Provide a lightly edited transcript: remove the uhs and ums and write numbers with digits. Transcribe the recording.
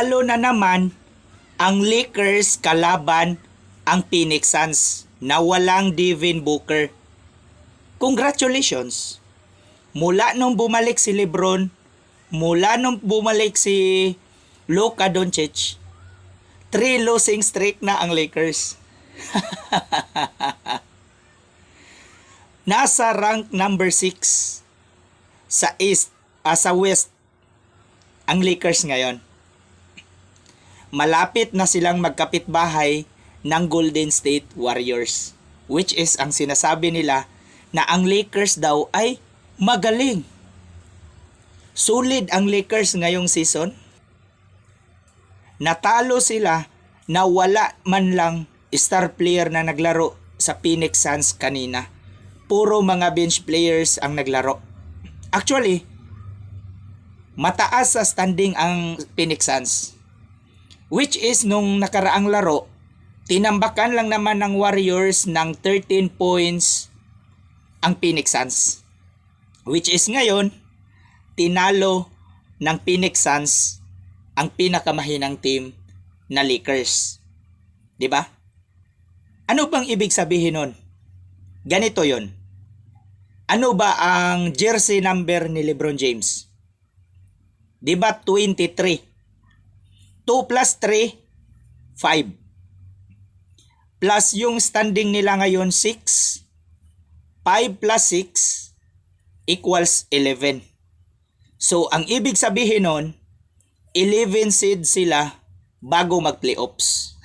Talo na naman ang Lakers kalaban ang Phoenix Suns na walang Devin Booker. Congratulations! Mula nung bumalik si LeBron, mula nung bumalik si Luka Doncic, 3 losing streak na ang Lakers. Nasa rank number 6 sa sa West ang Lakers ngayon. Malapit na silang magkapitbahay ng Golden State Warriors, which is ang sinasabi nila na ang Lakers daw ay magaling. Solid ang Lakers ngayong season. Natalo sila na wala man lang star player na naglaro sa Phoenix Suns kanina. Puro mga bench players ang naglaro. Actually, mataas sa standing ang Phoenix Suns. Which is nung nakaraang laro, tinambakan lang naman ng Warriors ng 13 points ang Phoenix Suns. Which is ngayon, tinalo ng Phoenix Suns ang pinakamahinang team na Lakers. 'Di ba? Ano bang ibig sabihin nun? Ganito 'yon. Ano ba ang jersey number ni LeBron James? 'Di ba 23? 2 plus 3, 5. Plus yung standing nila ngayon 6. 5 plus 6 equals 11. So ang ibig sabihin nun, 11 seed sila bago mag-playoffs.